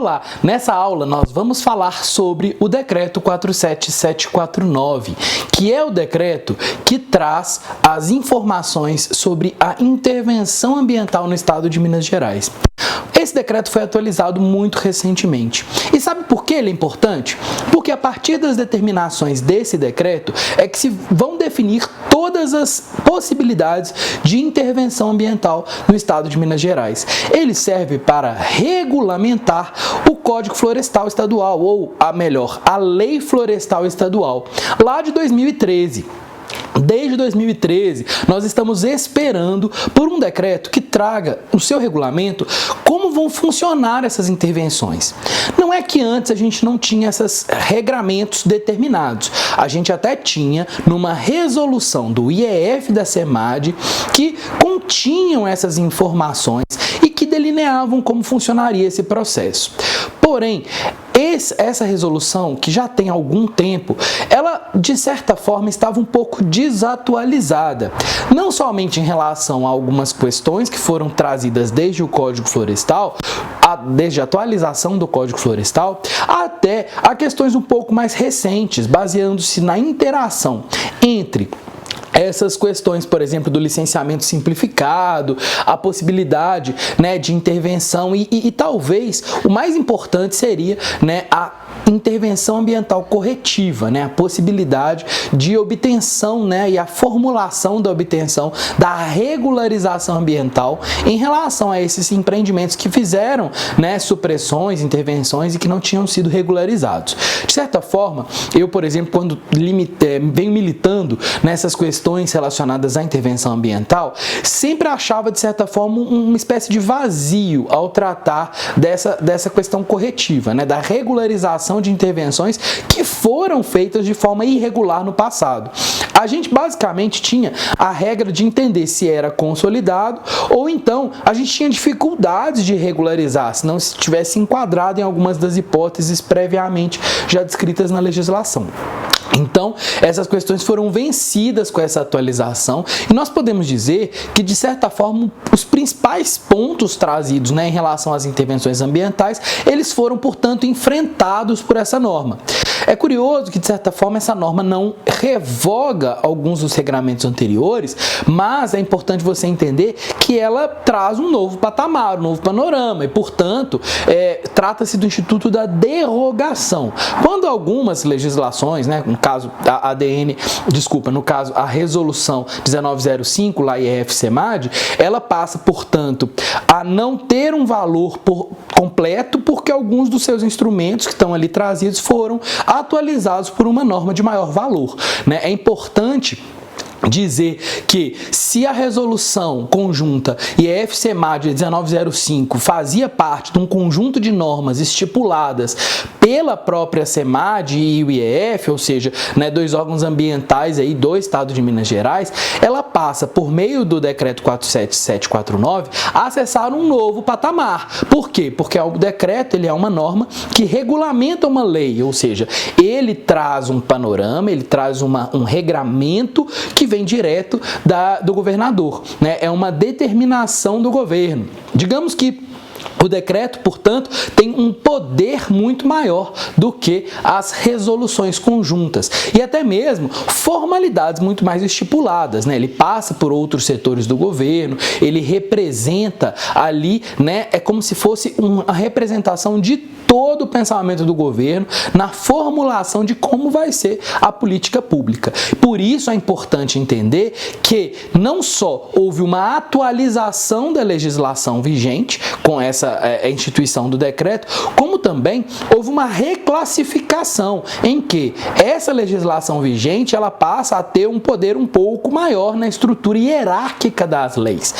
Olá, nessa aula nós vamos falar sobre o decreto 47749, que é o decreto que traz as informações sobre a intervenção ambiental no estado de Minas Gerais. Esse decreto foi atualizado muito recentemente. E sabe por que ele é importante? Porque a partir das determinações desse decreto é que se vão definir todas as possibilidades de intervenção ambiental no estado de Minas Gerais. Ele serve para regulamentar o Código Florestal Estadual, ou, a Lei Florestal Estadual, lá de 2013. Desde 2013, nós estamos esperando por um decreto que traga no seu regulamento como vão funcionar essas intervenções. Não é que antes a gente não tinha esses regramentos determinados. A gente até tinha numa resolução do IEF da SEMAD que continham essas informações e que delineavam como funcionaria esse processo. Porém, essa resolução, que já tem algum tempo, ela, de certa forma, estava um pouco desatualizada. Não somente em relação a algumas questões que foram trazidas desde o Código Florestal, desde a atualização do Código Florestal, até a questões um pouco mais recentes, baseando-se na interação entre essas questões, por exemplo, do licenciamento simplificado, a possibilidade, de intervenção e talvez o mais importante seria, a intervenção ambiental corretiva, a possibilidade de obtenção, e a formulação da obtenção da regularização ambiental em relação a esses empreendimentos que fizeram, supressões, intervenções e que não tinham sido regularizados. De certa forma, eu, por exemplo, quando venho militando nessas questões relacionadas à intervenção ambiental, sempre achava, de certa forma, uma espécie de vazio ao tratar dessa questão corretiva, da regularização de intervenções que foram feitas de forma irregular no passado. A gente basicamente tinha a regra de entender se era consolidado ou então a gente tinha dificuldades de regularizar, se não estivesse enquadrado em algumas das hipóteses previamente já descritas na legislação. Então, essas questões foram vencidas com essa atualização e nós podemos dizer que, de certa forma, os principais pontos trazidos em relação às intervenções ambientais, eles foram, portanto, enfrentados por essa norma. É curioso que, de certa forma, essa norma não revoga alguns dos regramentos anteriores, mas é importante você entender que ela traz um novo patamar, um novo panorama e, portanto, trata-se do Instituto da Derrogação. Quando algumas legislações, no caso a resolução 1905, lá IEF-SEMAD, ela passa, portanto, a não ter um valor completo porque alguns dos seus instrumentos que estão ali trazidos foram atualizados por uma norma de maior valor. É importante dizer que se a resolução conjunta IEF-SEMAD 1905 fazia parte de um conjunto de normas estipuladas pela própria SEMAD e o IEF, ou seja, dois órgãos ambientais aí do estado de Minas Gerais, ela passa por meio do decreto 47749 a acessar um novo patamar. Por quê? Porque o decreto ele é uma norma que regulamenta uma lei, ou seja, ele traz um panorama, ele traz um regramento que vem direto do governador, é uma determinação do governo. Digamos que o decreto, portanto, tem um poder muito maior do que as resoluções conjuntas e até mesmo formalidades muito mais estipuladas, Ele passa por outros setores do governo, ele representa ali, é como se fosse uma representação de todo o pensamento do governo na formulação de como vai ser a política pública. Por isso é importante entender que não só houve uma atualização da legislação vigente com essa instituição do decreto, como também houve uma reclassificação em que essa legislação vigente ela passa a ter um poder um pouco maior na estrutura hierárquica das leis,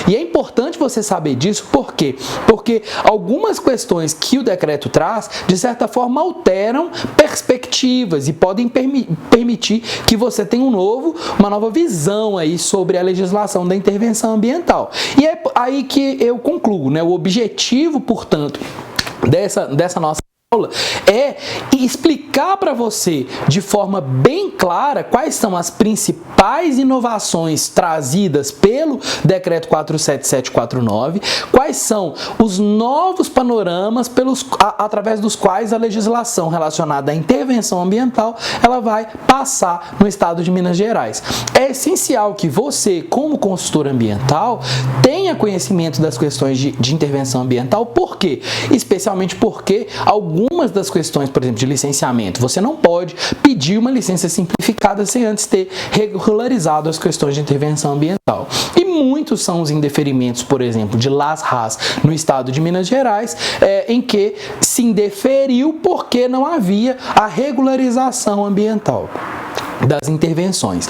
E é importante você saber disso, por quê? Porque algumas questões que o decreto traz, de certa forma, alteram perspectivas e podem permitir que você tenha uma nova visão aí sobre a legislação da intervenção ambiental. E é aí que eu concluo, O objetivo, portanto, dessa nossa é explicar para você de forma bem clara quais são as principais inovações trazidas pelo Decreto 47749, quais são os novos panoramas através dos quais a legislação relacionada à intervenção ambiental ela vai passar no estado de Minas Gerais. É essencial que você, como consultor ambiental, tenha conhecimento das questões de intervenção ambiental. Por quê? Especialmente porque algumas das questões, por exemplo, de licenciamento, você não pode pedir uma licença simplificada sem antes ter regularizado as questões de intervenção ambiental. E muitos são os indeferimentos, por exemplo, de Las-Ras no estado de Minas Gerais, em que se indeferiu porque não havia a regularização ambiental das intervenções.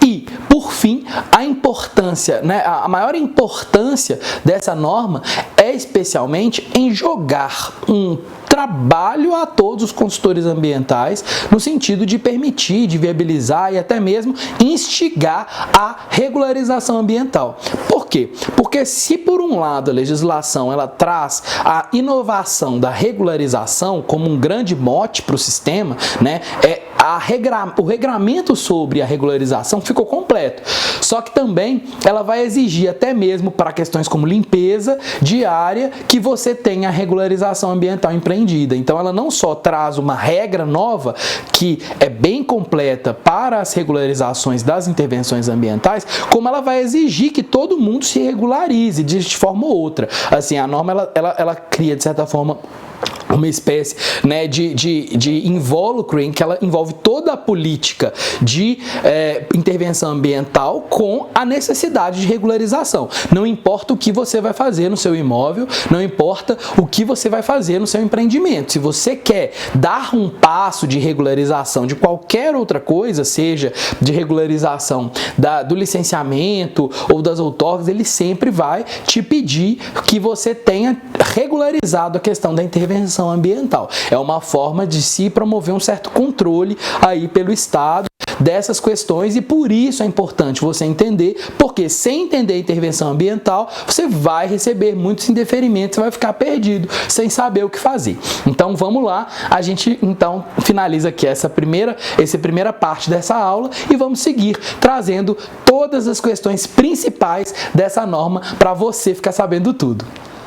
E, por fim, a importância, a maior importância dessa norma é especialmente em jogar um trabalho a todos os consultores ambientais no sentido de permitir, de viabilizar e até mesmo instigar a regularização ambiental. Por quê? Porque se por um lado a legislação ela traz a inovação da regularização como um grande mote para o sistema, o regramento sobre a regularização ficou completo. Só que também ela vai exigir até mesmo para questões como limpeza diária que você tenha a regularização ambiental empreendida. Então ela não só traz uma regra nova que é bem completa para as regularizações das intervenções ambientais, como ela vai exigir que todo mundo se regularize de forma ou outra. Assim, a norma ela cria de certa forma uma espécie de invólucro em que ela envolve toda a política de intervenção ambiental com a necessidade de regularização. Não importa o que você vai fazer no seu imóvel, não importa o que você vai fazer no seu empreendimento. Se você quer dar um passo de regularização de qualquer outra coisa, seja de regularização do licenciamento ou das outorgas, ele sempre vai te pedir que você tenha regularizado a questão da intervenção ambiental. É uma forma de se promover um certo controle aí pelo Estado dessas questões e por isso é importante você entender, porque sem entender a intervenção ambiental, você vai receber muitos indeferimentos, você vai ficar perdido, sem saber o que fazer. Então vamos lá, a gente então finaliza aqui essa primeira parte dessa aula e vamos seguir trazendo todas as questões principais dessa norma para você ficar sabendo tudo.